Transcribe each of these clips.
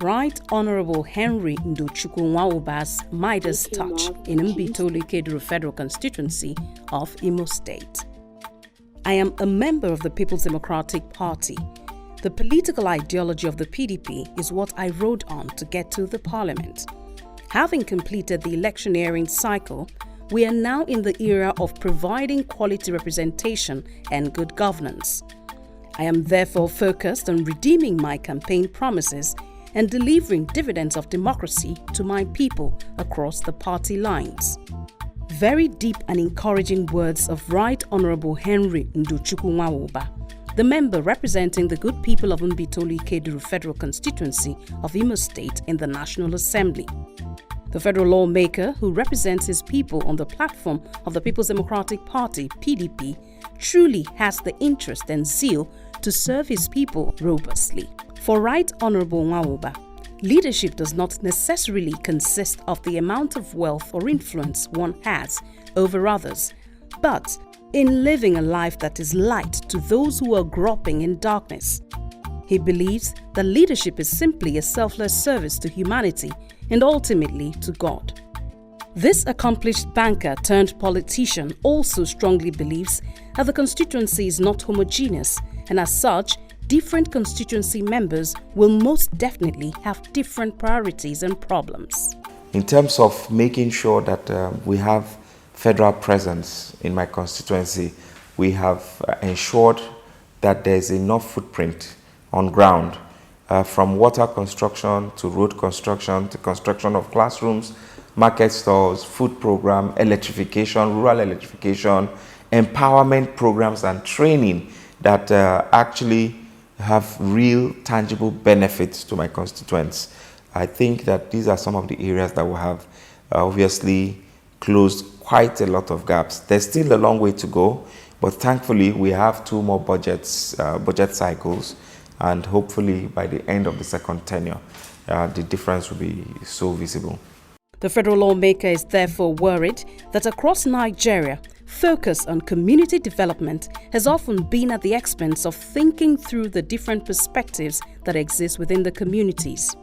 Right Honorable Henry Nwawuba's Midas touch in Mbaitoli Ikeduru Federal Constituency of Imo State. I am a member of the People's Democratic Party. The political ideology of the PDP is what I rode on to get to the parliament. Having completed the electioneering cycle, we are now in the era of providing quality representation and good governance. I am therefore focused on redeeming my campaign promises and delivering dividends of democracy to my people across the party lines. Very deep and encouraging words of Right Honorable Henry Nwawuba, the member representing the good people of Mbaitoli Ikeduru Federal Constituency of Imo State in the National Assembly. The federal lawmaker who represents his people on the platform of the People's Democratic Party, PDP, truly has the interest and zeal to serve his people robustly. For Right Honorable Nwawuba, leadership does not necessarily consist of the amount of wealth or influence one has over others, but in living a life that is light to those who are groping in darkness. He believes that leadership is simply a selfless service to humanity and ultimately to God. This accomplished banker turned politician also strongly believes that the constituency is not homogeneous, and as such, different constituency members will most definitely have different priorities and problems. In terms of making sure that we have federal presence in my constituency, we have ensured that there's enough footprint on ground, from water construction to road construction to construction of classrooms, market stalls, food program, electrification, rural electrification, empowerment programs and training that actually have real tangible benefits to my constituents. I think that these are some of the areas that will have obviously closed quite a lot of gaps. There's still a long way to go, but thankfully we have 2 more budget cycles, and hopefully by the end of the second tenure, the difference will be so visible. The federal lawmaker is therefore worried that across Nigeria, focus on community development has often been at the expense of thinking through the different perspectives that exist within the communities.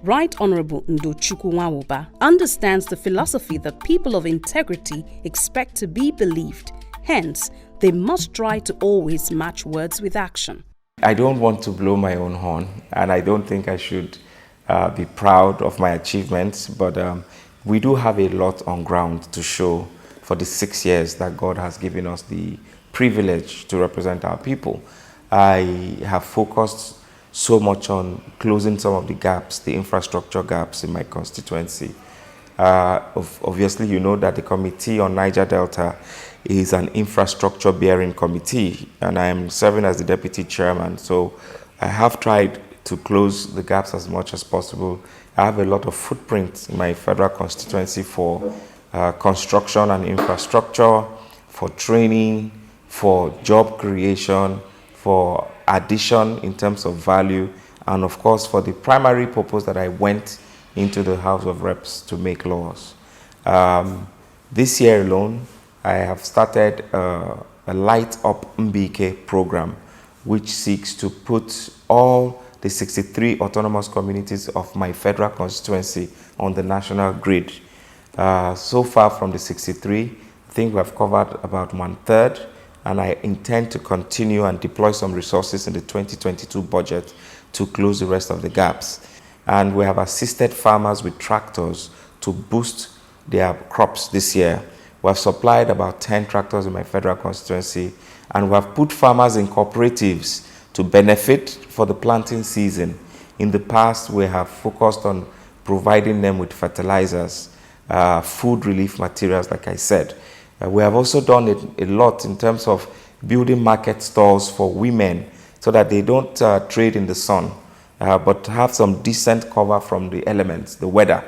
Right Honorable Nwawuba understands the philosophy that people of integrity expect to be believed. Hence, they must try to always match words with action. I don't want to blow my own horn, and I don't think I should be proud of my achievements, but we do have a lot on ground to show for the 6 years that God has given us the privilege to represent our people. I have focused so much on closing some of the gaps, the infrastructure gaps in my constituency. Obviously, you know that the Committee on Niger Delta is an infrastructure-bearing committee, and I am serving as the deputy chairman. So I have tried to close the gaps as much as possible. I have a lot of footprint in my federal constituency for construction and infrastructure, for training, for job creation, for addition in terms of value, and of course for the primary purpose that I went into the House of Reps to make laws. This year alone, I have started a Light Up Mbike program, which seeks to put all the 63 autonomous communities of my federal constituency on the national grid. So far from the 63, I think we have covered about 1/3, and I intend to continue and deploy some resources in the 2022 budget to close the rest of the gaps. And we have assisted farmers with tractors to boost their crops this year. We have supplied about 10 tractors in my federal constituency, and we have put farmers in cooperatives to benefit for the planting season. In the past, we have focused on providing them with fertilizers, food relief materials, like I said. We have also done a lot in terms of building market stalls for women so that they don't trade in the sun, but have some decent cover from the elements, the weather,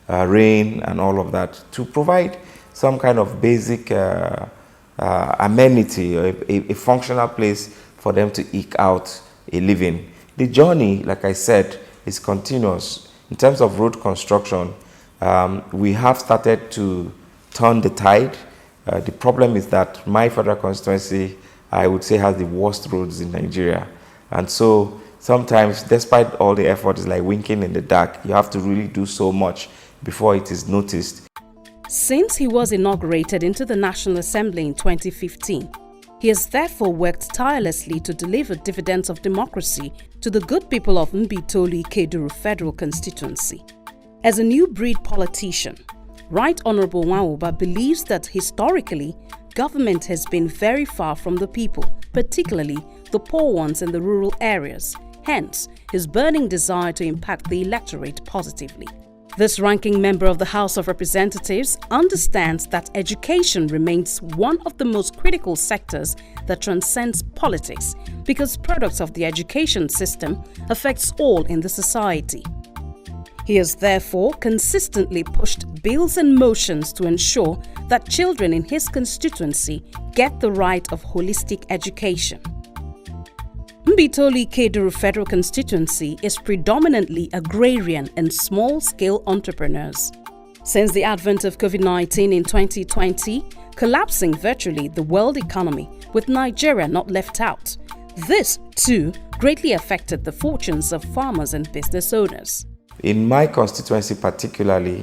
rain and all of that, to provide some kind of basic amenity, a functional place for them to eke out a living. The journey, like I said, is continuous. In terms of road construction, we have started to turn the tide. The problem is that my federal constituency, I would say, has the worst roads in Nigeria. And so sometimes, despite all the effort, it's like winking in the dark. You have to really do so much before it is noticed. Since he was inaugurated into the National Assembly in 2015, he has therefore worked tirelessly to deliver dividends of democracy to the good people of Mbaitoli Ikeduru Federal Constituency. As a new breed politician, Right Honorable Nwawuba believes that historically, government has been very far from the people, particularly the poor ones in the rural areas, hence his burning desire to impact the electorate positively. This ranking member of the House of Representatives understands that education remains one of the most critical sectors that transcends politics because products of the education system affects all in the society. He has therefore consistently pushed bills and motions to ensure that children in his constituency get the right of holistic education. Mbaitoli Ikeduru Federal Constituency is predominantly agrarian and small-scale entrepreneurs. Since the advent of COVID-19 in 2020, collapsing virtually the world economy, with Nigeria not left out, this, too, greatly affected the fortunes of farmers and business owners. In my constituency particularly,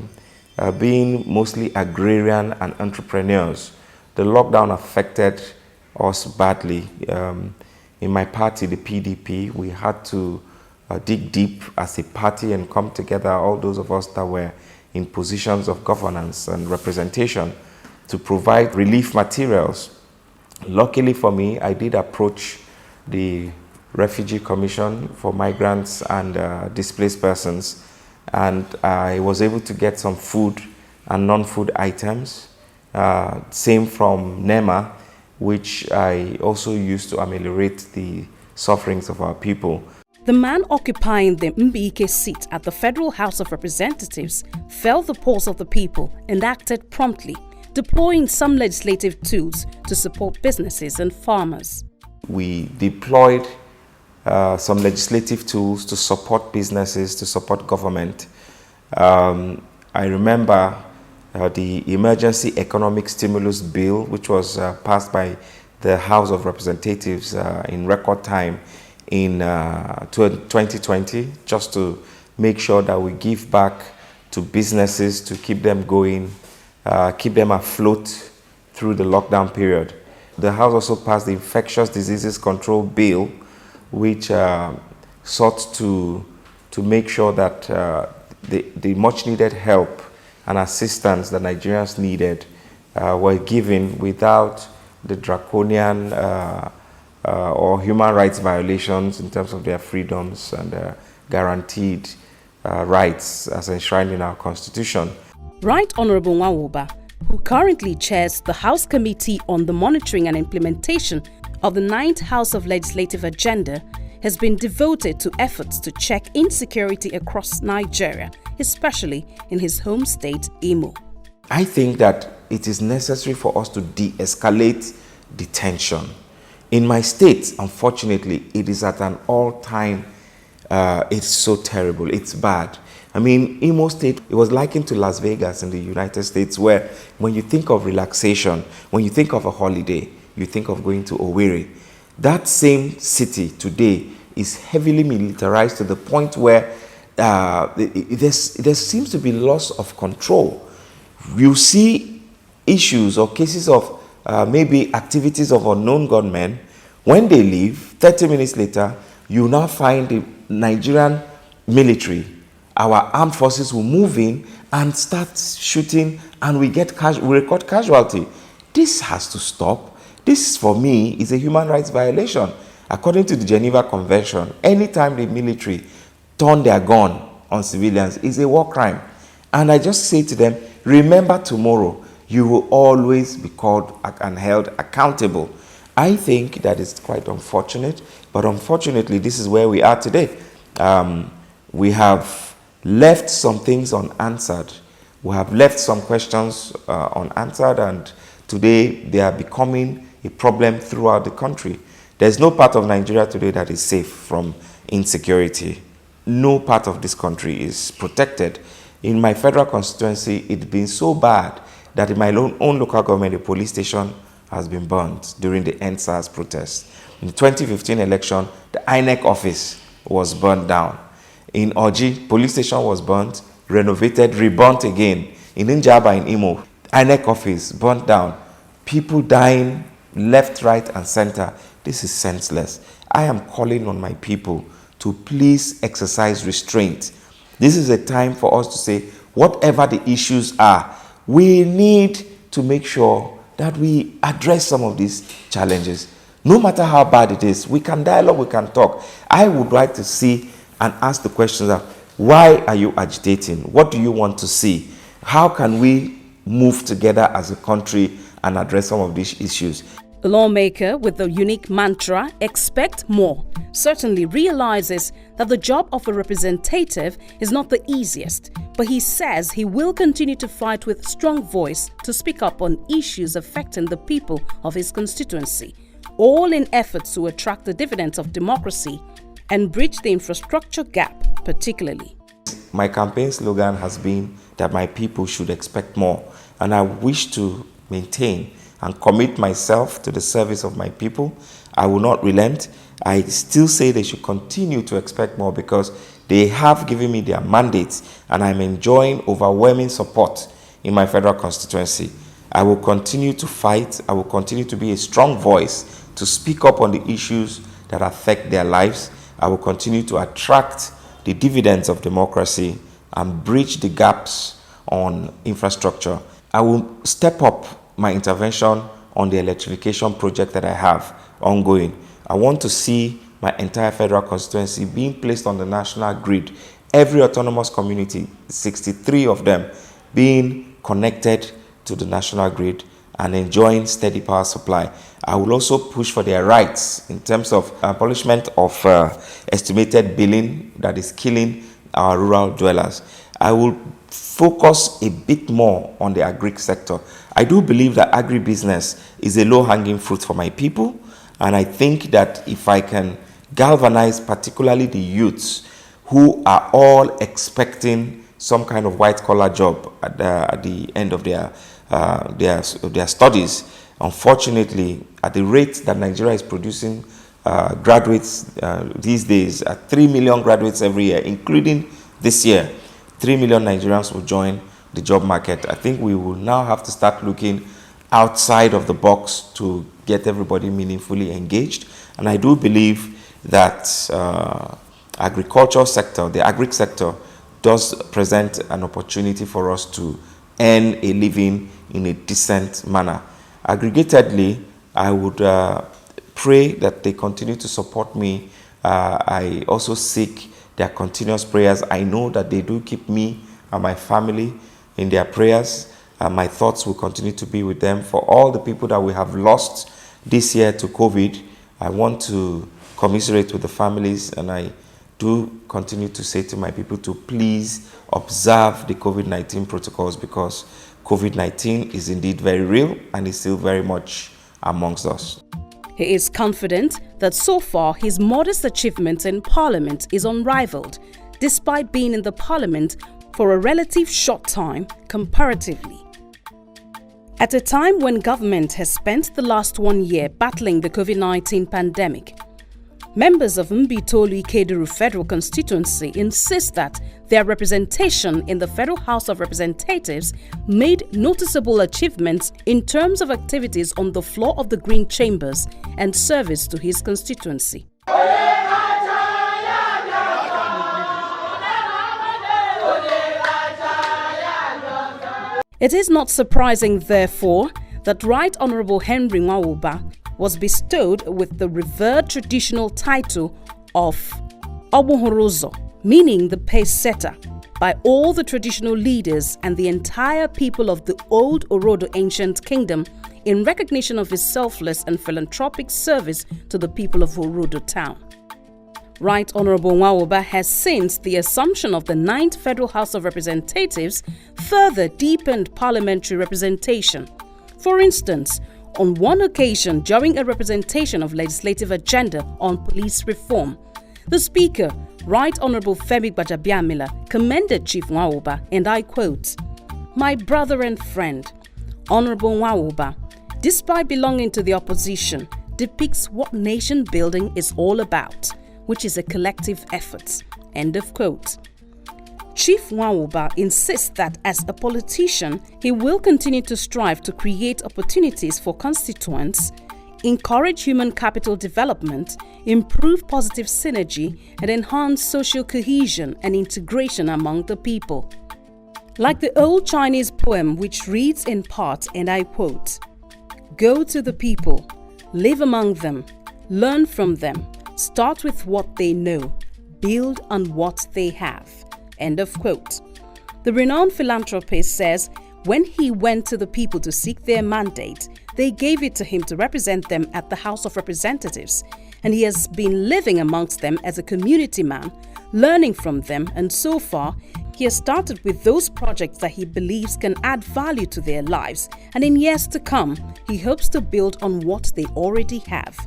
being mostly agrarian and entrepreneurs, the lockdown affected us badly. In my party, the PDP, we had to dig deep as a party and come together, all those of us that were in positions of governance and representation, to provide relief materials. Luckily for me, I did approach the Refugee Commission for Migrants and Displaced Persons, and I was able to get some food and non-food items. Same from NEMA, which I also used to ameliorate the sufferings of our people. The man occupying the Mbike seat at the Federal House of Representatives felt the pulse of the people and acted promptly, deploying some legislative tools to support businesses and farmers. We deployed some legislative tools to support businesses, to support government. I remember the Emergency Economic Stimulus Bill, which was passed by the House of Representatives in record time in 2020, just to make sure that we give back to businesses to keep them going, keep them afloat through the lockdown period. The House also passed the Infectious Diseases Control Bill, which sought to make sure that the much needed help and assistance that Nigerians needed were given without the draconian or human rights violations in terms of their freedoms and guaranteed rights as enshrined in our Constitution. Right Honorable Nwawuba, who currently chairs the House Committee on the Monitoring and Implementation of the 9th House of Legislative Agenda, has been devoted to efforts to check insecurity across Nigeria, especially in his home state, Imo. I think that it is necessary for us to de-escalate the tension. In my state, unfortunately, it is at an all-time, it's so terrible, it's bad. I mean, Imo State, it was likened to Las Vegas in the United States, where when you think of relaxation, when you think of a holiday, you think of going to Owerri. That same city today is heavily militarized to the point where there seems to be loss of control. You see issues or cases of maybe activities of unknown gunmen. When they leave, 30 minutes later, you now find the Nigerian military, our armed forces will move in and start shooting, and we record casualty. This has to stop. This, for me, is a human rights violation. According to the Geneva Convention, anytime the military turn their gun on civilians is a war crime. And I just say to them, remember tomorrow, you will always be called and held accountable. I think that is quite unfortunate, but unfortunately, this is where we are today. We have left some things unanswered. We have left some questions unanswered, and today they are becoming a problem throughout the country. There's no part of Nigeria today that is safe from insecurity. No part of this country is protected. In my federal constituency, it's been so bad that in my own local government, a police station has been burned during the EndSARS protest. In the 2015 election, the INEC office was burned down. In Oji, police station was burnt, renovated, reburnt again. In Njaba in Imo, INEC office burnt down. People dying left, right, and center. This is senseless. I am calling on my people to please exercise restraint. This is a time for us to say, whatever the issues are, we need to make sure that we address some of these challenges. No matter how bad it is, we can dialogue, we can talk. I would like to see and ask the questions of, why are you agitating? What do you want to see? How can we move together as a country and address some of these issues? The lawmaker with the unique mantra, expect more, certainly realizes that the job of a representative is not the easiest, but he says he will continue to fight with strong voice to speak up on issues affecting the people of his constituency, all in efforts to attract the dividends of democracy and bridge the infrastructure gap particularly. My campaign slogan has been that my people should expect more, and I wish to maintain and commit myself to the service of my people. I will not relent. I still say they should continue to expect more because they have given me their mandates and I'm enjoying overwhelming support in my federal constituency. I will continue to fight. I will continue to be a strong voice to speak up on the issues that affect their lives. I will continue to attract the dividends of democracy and bridge the gaps on infrastructure. I will step up my intervention on the electrification project that I have ongoing. I want to see my entire federal constituency being placed on the national grid. Every autonomous community, 63 of them, being connected to the national grid and enjoying steady power supply. I will also push for their rights in terms of abolishment of estimated billing that is killing our rural dwellers. I will focus a bit more on the agri sector. I do believe that agribusiness is a low-hanging fruit for my people, and I think that if I can galvanize particularly the youths who are all expecting some kind of white-collar job at the end of their studies, unfortunately, at the rate that Nigeria is producing graduates these days, 3 million graduates every year, including this year, 3 million Nigerians will join the job market. I think we will now have to start looking outside of the box to get everybody meaningfully engaged. And I do believe that agricultural sector, the agri sector, does present an opportunity for us to earn a living in a decent manner. Aggregatedly, I would pray that they continue to support me. I also seek their continuous prayers. I know that they do keep me and my family in their prayers. My thoughts will continue to be with them. For all the people that we have lost this year to COVID, I want to commiserate with the families, and I do continue to say to my people to please observe the COVID-19 protocols, because COVID-19 is indeed very real and is still very much amongst us. He is confident that so far his modest achievements in Parliament is unrivaled, despite being in the Parliament for a relative short time comparatively. At a time when government has spent the last 1 year battling the COVID-19 pandemic, members of Mbaitoli Ikeduru Federal Constituency insist that their representation in the Federal House of Representatives made noticeable achievements in terms of activities on the floor of the Green Chambers and service to his constituency. It is not surprising, therefore, that Right Honourable Henry Nwawuba was bestowed with the revered traditional title of Obuhorozo, meaning the pace setter, by all the traditional leaders and the entire people of the old Orodo ancient kingdom in recognition of his selfless and philanthropic service to the people of Orodo town. Right Honourable Nwawuba has, since the assumption of the 9th Federal House of Representatives, further deepened parliamentary representation. For instance, on one occasion during a representation of legislative agenda on police reform, the Speaker, Right Honourable Femi Gbajabiamila, commended Chief Nwawuba, and I quote, "My brother and friend, Honourable Nwawuba, despite belonging to the opposition, depicts what nation building is all about. which is a collective effort. End of quote. Chief Nwawuba insists that as a politician, he will continue to strive to create opportunities for constituents, encourage human capital development, improve positive synergy, and enhance social cohesion and integration among the people. Like the old Chinese poem which reads in part, and I quote, "Go to the people, live among them, learn from them, start with what they know, build on what they have." End of quote. The renowned philanthropist says when he went to the people to seek their mandate, they gave it to him to represent them at the House of Representatives, and he has been living amongst them as a community man, learning from them, and so far, he has started with those projects that he believes can add value to their lives, and in years to come, he hopes to build on what they already have.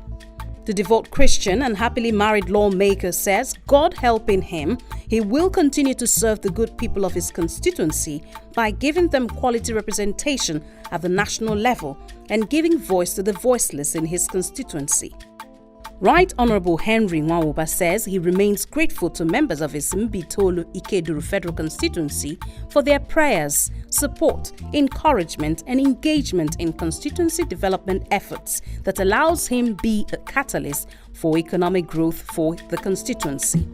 The devout Christian and happily married lawmaker says, God helping him, he will continue to serve the good people of his constituency by giving them quality representation at the national level and giving voice to the voiceless in his constituency. Right Honorable Henry Nwawuba says he remains grateful to members of his Mbaitoli Ikeduru federal constituency for their prayers, support, encouragement and engagement in constituency development efforts that allows him be a catalyst for economic growth for the constituency.